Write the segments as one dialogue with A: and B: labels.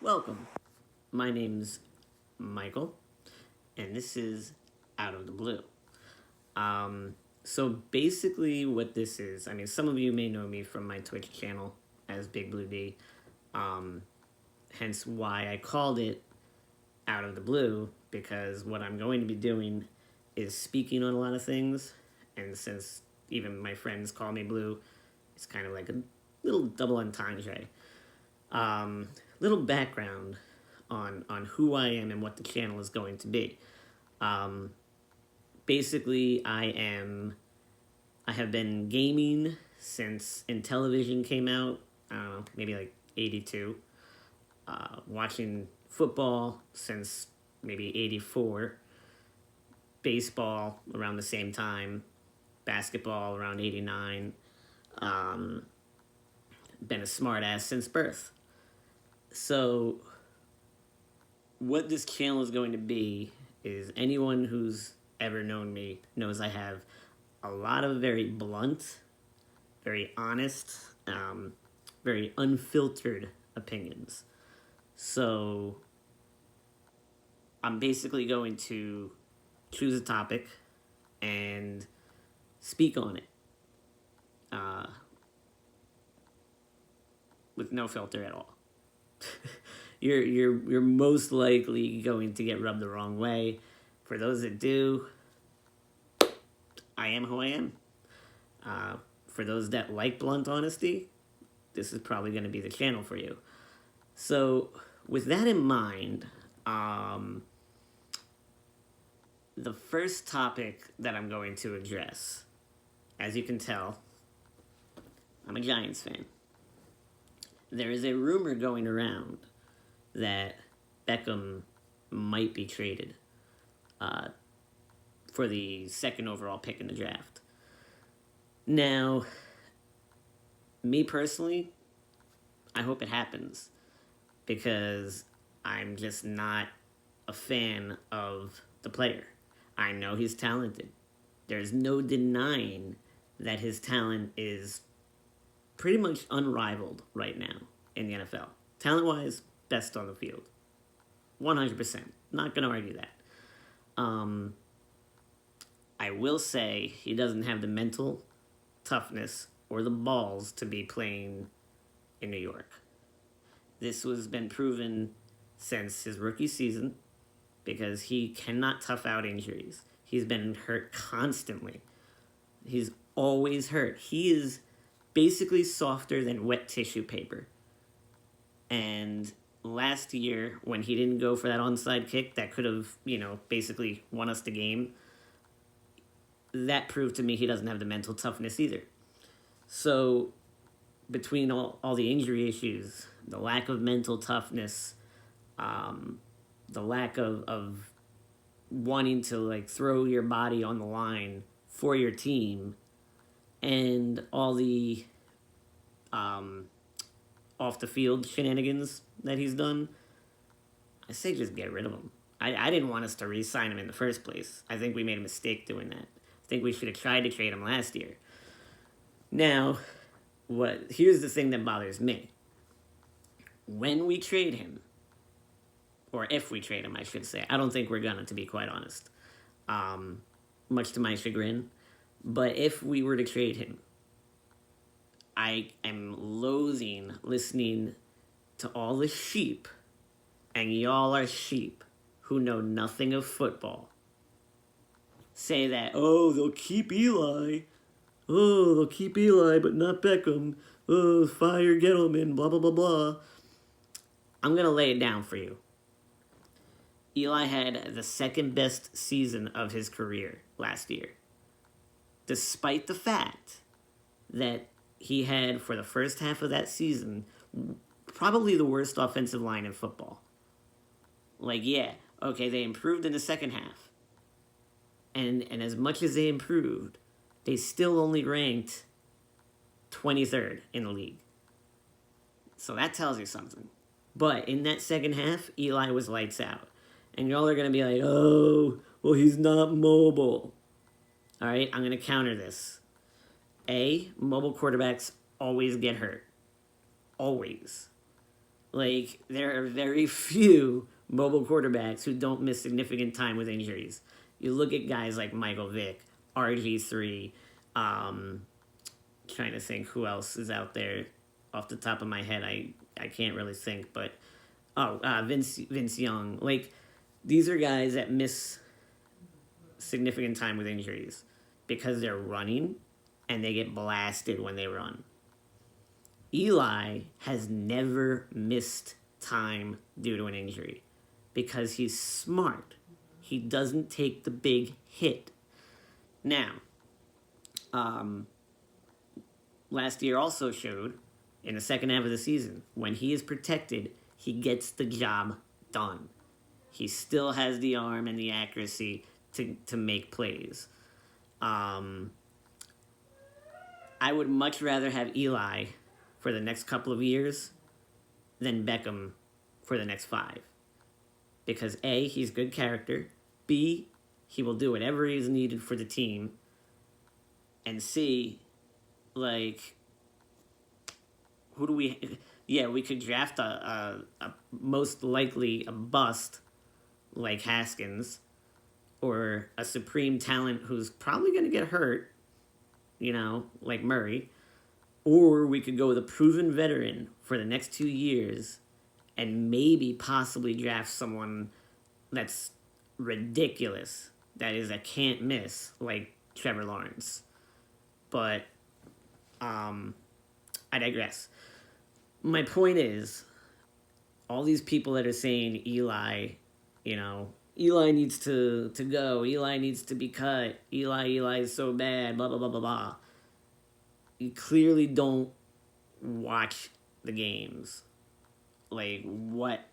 A: Welcome. My name's Michael, and this is Out of the Blue. So basically, what this is, some of you may know me from my Twitch channel as Big Blue D, hence why I called it Out of the Blue, because what I'm going to be doing is speaking on a lot of things, and since even my friends call me Blue, it's kind of like a little double entendre. Little background on who I am and what the channel is going to be. Basically, I have been gaming since Intellivision came out. I don't know, maybe like 82. Watching football since maybe 84. Baseball around the same time. Basketball around 89. Been a smart ass since birth. So, what this channel is going to be is anyone who's ever known me knows I have a lot of very blunt, very honest, very unfiltered opinions. So, I'm basically going to choose a topic and speak on it with no filter at all. You're most likely going to get rubbed the wrong way. For those that do, I am who I am. For those that like blunt honesty, this is probably going to be the channel for you. So, with that in mind, the first topic that I'm going to address, as you can tell, I'm a Giants fan. There is a rumor going around that Beckham might be traded for the second overall pick in the draft. Now, me personally, I hope it happens because I'm just not a fan of the player. I know he's talented. There's no denying that his talent is pretty much unrivaled right now in the NFL. Talent-wise, best on the field. 100%. Not going to argue that. I will say he doesn't have the mental toughness or the balls to be playing in New York. This has been proven since his rookie season because he cannot tough out injuries. He's been hurt constantly. He's always hurt. He is basically softer than wet tissue paper. And last year, when he didn't go for that onside kick that could have, basically won us the game, that proved to me he doesn't have the mental toughness either. So, between all the injury issues, the lack of mental toughness, the lack of wanting to, throw your body on the line for your team, and all the off-the-field shenanigans that he's done, I say just get rid of him. I didn't want us to re-sign him in the first place. I think we made a mistake doing that. I think we should have tried to trade him last year. Now, here's the thing that bothers me. When we trade him, or if we trade him, I should say, I don't think we're gonna, to be quite honest, much to my chagrin, but if we were to trade him, I am loathing listening to all the sheep, and y'all are sheep who know nothing of football, say that, oh, they'll keep Eli. Oh, they'll keep Eli, but not Beckham. Oh, fire Gettleman, blah, blah, blah, blah. I'm going to lay it down for you. Eli had the second best season of his career last year, despite the fact that he had, for the first half of that season, probably the worst offensive line in football. They improved in the second half. And as much as they improved, they still only ranked 23rd in the league. So that tells you something. But in that second half, Eli was lights out. And y'all are going to be like, oh, well, he's not mobile. All right, I'm going to counter this. Mobile quarterbacks always get hurt. Always. Like, there are very few mobile quarterbacks who don't miss significant time with injuries. You look at guys like Michael Vick, RG3, trying to think who else is out there off the top of my head. I can't really think, but Vince Young. Like, these are guys that miss significant time with injuries because they're running and they get blasted when they run. Eli has never missed time due to an injury because he's smart. He doesn't take the big hit. Now, last year also showed in the second half of the season, when he is protected, he gets the job done. He still has the arm and the accuracy to make plays. I would much rather have Eli for the next couple of years than Beckham for the next 5. Because A, he's good character. B, he will do whatever is needed for the team. And C, like, who do we... Yeah, we could draft a most likely a bust like Haskins or a supreme talent who's probably going to get hurt, like Murray. Or we could go with a proven veteran for the next 2 years and maybe possibly draft someone that's ridiculous, that is a can't miss, like Trevor Lawrence. But I digress. My point is, all these people that are saying Eli needs to go, Eli needs to be cut, Eli is so bad, blah, blah, blah, blah, blah. You clearly don't watch the games. Like, what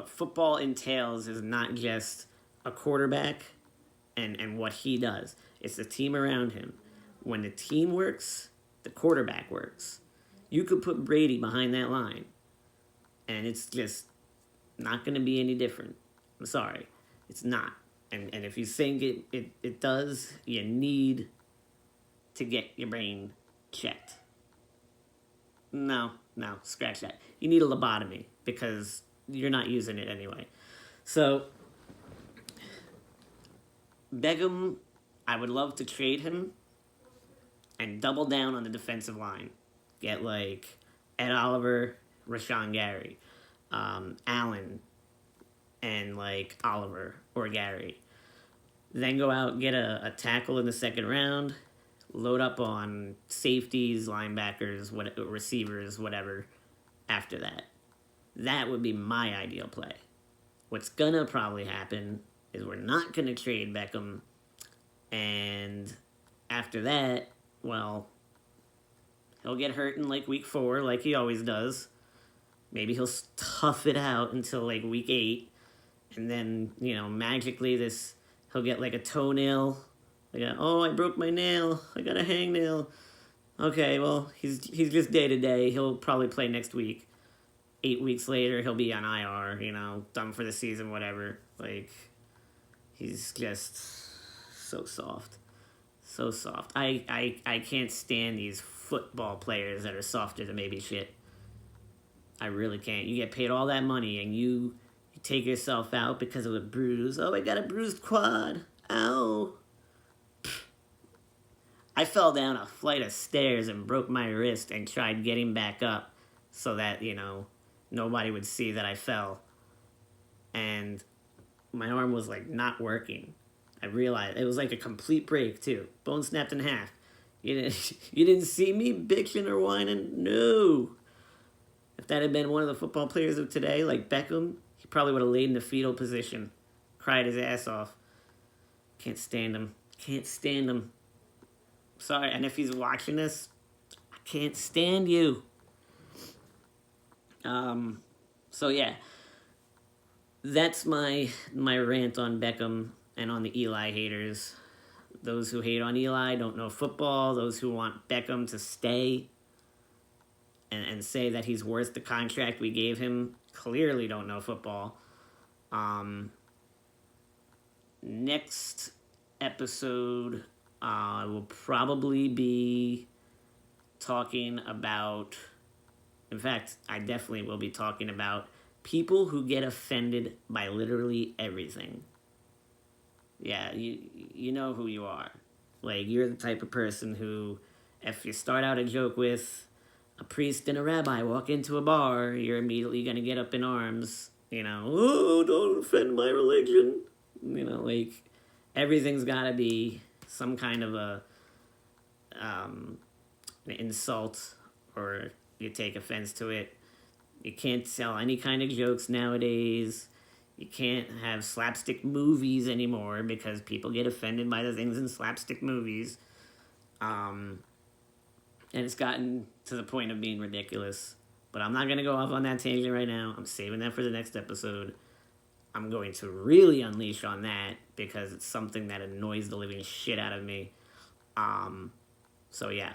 A: football entails is not just a quarterback and what he does. It's the team around him. When the team works, the quarterback works. You could put Brady behind that line, and it's just not going to be any different. I'm sorry. It's not. And if you think it does, you need to get your brain checked. No, scratch that. You need a lobotomy because you're not using it anyway. So, Beckham, I would love to trade him and double down on the defensive line. Get like Ed Oliver, Rashawn Gary, Allen, and like Oliver or Gary. Then go out and get a tackle in the second round. Load up on safeties, linebackers, receivers, whatever, after that. That would be my ideal play. What's going to probably happen is we're not going to trade Beckham. And after that, well, he'll get hurt in like week 4, like he always does. Maybe he'll tough it out until like week 8. And then, magically he'll get like a toenail. Like, I broke my nail. I got a hangnail. Okay, well, he's just day to day. He'll probably play next week. 8 weeks later, he'll be on IR, done for the season, whatever. Like, he's just so soft. So soft. I can't stand these football players that are softer than baby shit. I really can't. You get paid all that money and you take yourself out because of a bruise. Oh, I got a bruised quad. Ow. I fell down a flight of stairs and broke my wrist and tried getting back up so that, nobody would see that I fell. And my arm was, like, not working. I realized it was like a complete break, too. Bone snapped in half. You didn't see me bitching or whining? No. If that had been one of the football players of today, like Beckham, he probably would have laid in the fetal position, cried his ass off. Can't stand him. Sorry, and if he's watching this, I can't stand you. So yeah, that's my rant on Beckham and on the Eli haters. Those who hate on Eli don't know football. Those who want Beckham to stay and say that he's worth the contract we gave him clearly don't know football. Next episode, I will probably be talking about In fact, I definitely will be talking about people who get offended by literally everything. Yeah, you know who you are. Like, you're the type of person who, if you start out a joke with a priest and a rabbi walk into a bar, you're immediately going to get up in arms. Oh, don't offend my religion. Like, everything's got to be some kind of an insult, or you take offense to it. You can't tell any kind of jokes nowadays. You can't have slapstick movies anymore because people get offended by the things in slapstick movies. And it's gotten to the point of being ridiculous. But I'm not going to go off on that tangent right now. I'm saving that for the next episode. I'm going to really unleash on that because it's something that annoys the living shit out of me. So yeah.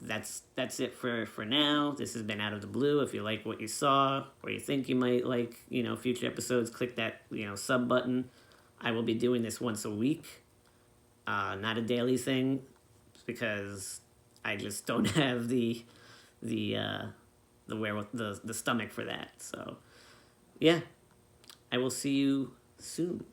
A: That's it for now. This has been Out of the Blue. If you like what you saw, or you think you might like, future episodes, click that, sub button. I will be doing this once a week. Not a daily thing, because I just don't have the stomach for that. So, yeah. I will see you soon.